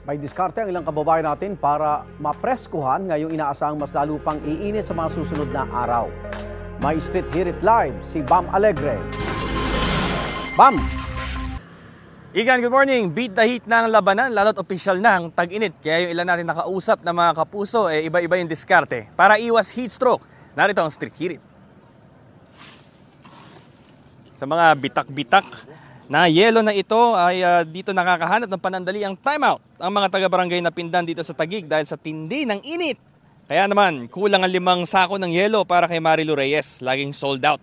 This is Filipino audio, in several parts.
May diskarte ang ilang kababayan natin para mapreskuhan ngayong inaasahang mas lalo pang iinit sa mga susunod na araw. May Street Hirit Live si Bam Alegre. Bam! Igan, good morning. Beat the heat ng labanan, lalo't opisyal na ang tag-init. Kaya yung ilan natin nakausap na mga kapuso, iba-iba yung diskarte. Para iwas heat stroke, narito ang Street Hirit. Sa mga bitak-bitak na yelo na ito ay dito nakakahanap ng panandali ang timeout ang mga taga-barangay na Pindan dito sa Taguig dahil sa tindi ng init. Kaya naman, kulang ang 5 sako ng yelo para kay Marilu Reyes, laging sold out.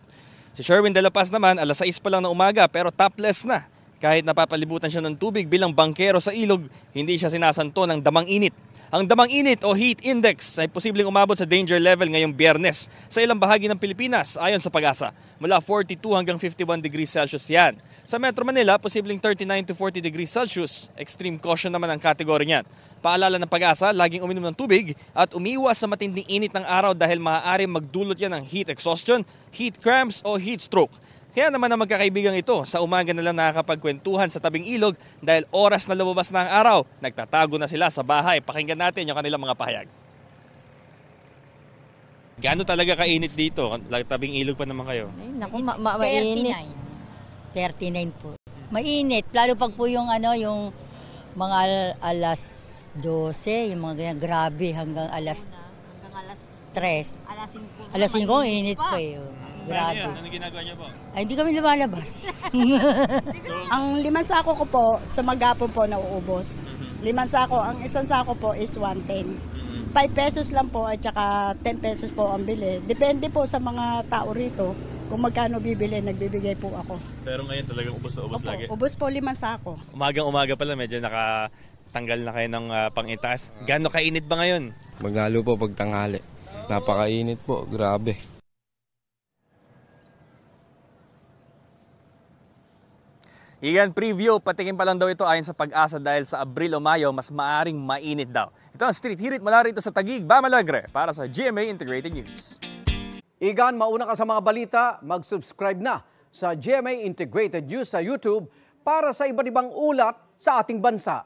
Si Sherwin De La Paz naman, alas 6 pa lang ng umaga pero topless na. Kahit napapalibutan siya ng tubig bilang bangkero sa ilog, hindi siya sinasanto ng damang init. Ang damang init o heat index ay posibleng umabot sa danger level ngayong Biyernes sa ilang bahagi ng Pilipinas ayon sa Pag-asa. Mula 42 hanggang 51 degrees Celsius yan. Sa Metro Manila, posibleng 39 to 40 degrees Celsius. Extreme caution naman ang kategory niyan. Paalala ng Pag-asa, laging uminom ng tubig at umiwas sa matinding init ng araw dahil maaaring magdulot yan ng heat exhaustion, heat cramps o heat stroke. Kaya naman ang magkakaibigang ito, sa umaga na lang nakakapagkwentuhan sa tabing ilog dahil oras na lumabas na ang araw, nagtatago na sila sa bahay. Pakinggan natin yung kanilang mga pahayag. Gaano talaga kainit dito? Tabing ilog pa naman kayo. Ay, naku, mainit. 39 po. Mainit, lalo pag po yung yung mga alas 12, yung mga ganyan, grabe hanggang alas 3. Alas 5, init pa eh. Grabe. Ano ginagawa niyo po? Ay, hindi kami lumalabas. Ang 5 sako ko po, sa maghapon po nauubos. 5 sako, ang isang sako po is 110. 5 pesos lang po at saka 10 pesos po ang bili. Depende po sa mga tao rito kung magkano bibili, nagbibigay po ako. Pero ngayon talagang ubos na ubos Opo, lagi. ubos po 5 sako. Umagang-umaga pala, medyo nakatanggal na kayo ng pang-itaas. Gaano kainit ba ngayon? Maglalo po pag tanghali. Napakainit po, grabe. Igan, preview, patikin pa lang daw ito ayon sa Pag-asa dahil sa Abril o Mayo, mas maaring mainit daw. Ito ang Street Hirit mula rito sa Taguig, Bam Alegre, para sa GMA Integrated News. Igan, mauna ka sa mga balita, mag-subscribe na sa GMA Integrated News sa YouTube para sa iba't ibang ulat sa ating bansa.